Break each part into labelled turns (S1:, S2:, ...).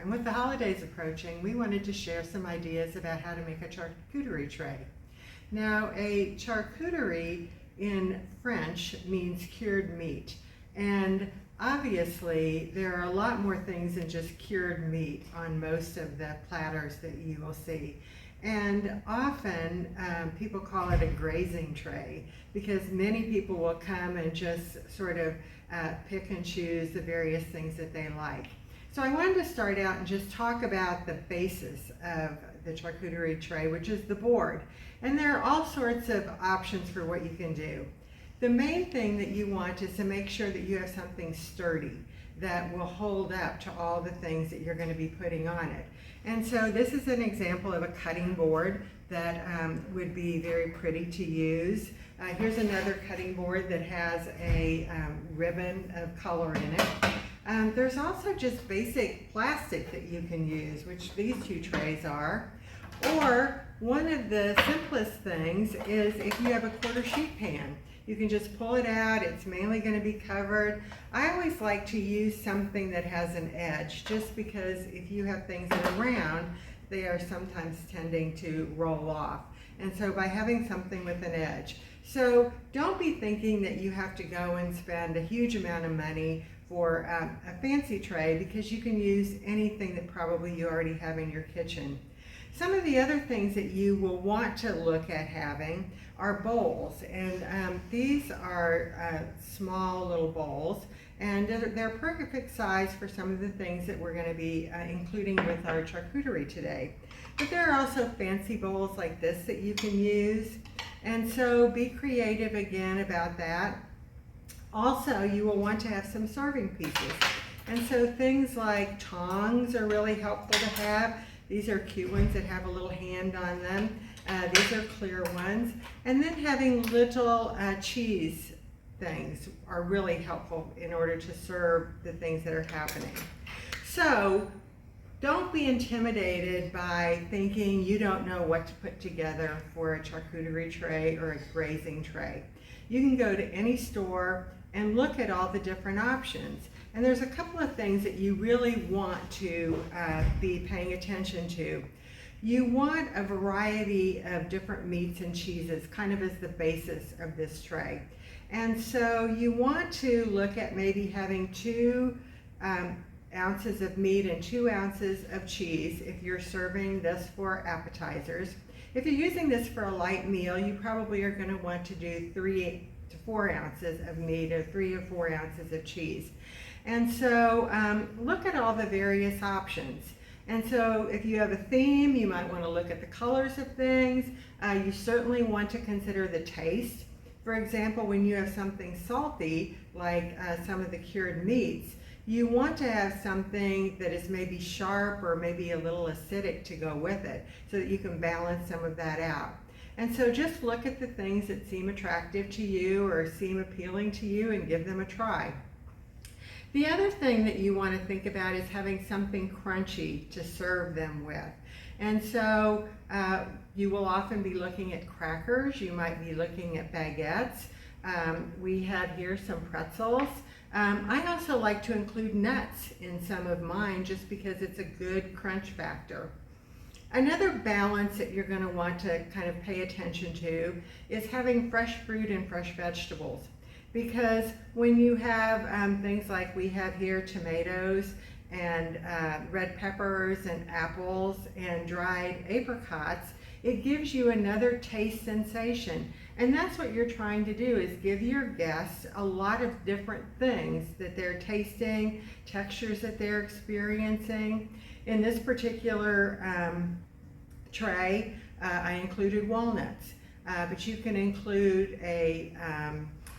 S1: And with the holidays approaching, we wanted to share some ideas about how to make a charcuterie tray. Now, a charcuterie in French means cured meat. And obviously, there are a lot more things than just cured meat on most of the platters that you will see. And often people call it a grazing tray because many people will come and just sort of pick and choose the various things that they like. So I wanted to start out and just talk about the basis of the charcuterie tray, which is the board. And there are all sorts of options for what you can do. The main thing that you want is to make sure that you have something sturdy that will hold up to all the things that you're going to be putting on it. And so this is an example of a cutting board that would be very pretty to use. Here's another cutting board that has a ribbon of color in it. There's also just basic plastic that you can use, which these two trays are. Or one of the simplest things is if you have a quarter sheet pan. You can just pull it out, it's mainly going to be covered. I always like to use something that has an edge, just because if you have things that are round, they are sometimes tending to roll off. And so by having something with an edge. So don't be thinking that you have to go and spend a huge amount of money for a fancy tray, because you can use anything that probably you already have in your kitchen. Some of the other things that you will want to look at having are bowls, and these are small little bowls, and they're perfect size for some of the things that we're going to be including with our charcuterie today. But there are also fancy bowls like this that you can use, and so be creative again about that. Also, you will want to have some serving pieces, and so things like tongs are really helpful to have. These are cute ones that have a little hand on them. These are clear ones. And then having little cheese things are really helpful in order to serve the things that are happening. So don't be intimidated by thinking you don't know what to put together for a charcuterie tray or a grazing tray. You can go to any store and look at all the different options. And there's a couple of things that you really want to be paying attention to. You want a variety of different meats and cheeses, kind of as the basis of this tray. And so you want to look at maybe having 2 ounces of meat and 2 ounces of cheese if you're serving this for appetizers. If you're using this for a light meal, you probably are going to want to do 3 to 4 ounces of meat or 3 or 4 ounces of cheese. And so look at all the various options. And so if you have a theme, you might want to look at the colors of things. You certainly want to consider the taste. For example, when you have something salty, like some of the cured meats, you want to have something that is maybe sharp or maybe a little acidic to go with it, so that you can balance some of that out. And so just look at the things that seem attractive to you or seem appealing to you and give them a try. The other thing that you want to think about is having something crunchy to serve them with. And so you will often be looking at crackers, you might be looking at baguettes. We have here some pretzels. I also like to include nuts in some of mine just because it's a good crunch factor. Another balance that you're going to want to kind of pay attention to is having fresh fruit and fresh vegetables. Because when you have things like we have here, tomatoes and red peppers and apples and dried apricots, it gives you another taste sensation. And that's what you're trying to do, is give your guests a lot of different things that they're tasting, textures that they're experiencing. In this particular tray, I included walnuts, but you can include a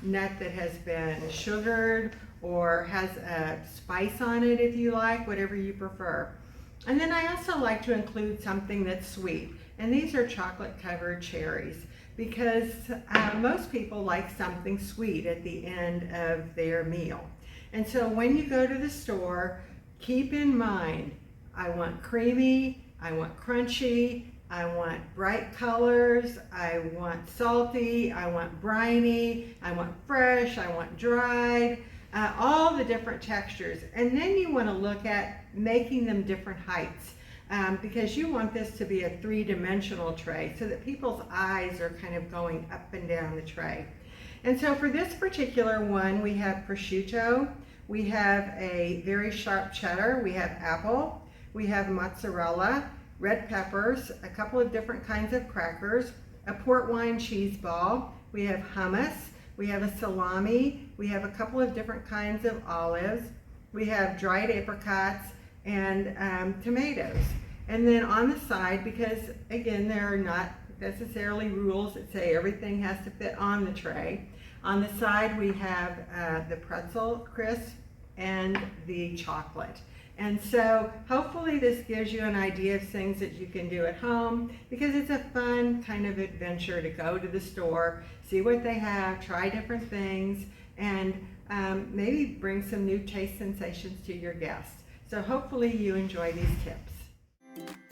S1: nut that has been sugared or has a spice on it if you like, whatever you prefer. And then I also like to include something that's sweet, and these are chocolate covered cherries, because most people like something sweet at the end of their meal. And so when you go to the store, keep in mind, I want creamy, I want crunchy, I want bright colors, I want salty, I want briny, I want fresh, I want dried. all the different textures. And then you want to look at making them different heights. Because you want this to be a three-dimensional tray so that people's eyes are kind of going up and down the tray. And so for this particular one, we have prosciutto, we have a very sharp cheddar, we have apple, we have mozzarella, red peppers, a couple of different kinds of crackers, a port wine cheese ball, we have hummus, we have a salami, we have a couple of different kinds of olives, we have dried apricots, and tomatoes. And then on the side, because again, there are not necessarily rules that say everything has to fit on the tray, on the side we have the pretzel crisp and the chocolate. And so hopefully this gives you an idea of things that you can do at home, because it's a fun kind of adventure to go to the store, see what they have, try different things, and maybe bring some new taste sensations to your guests. So hopefully you enjoy these tips.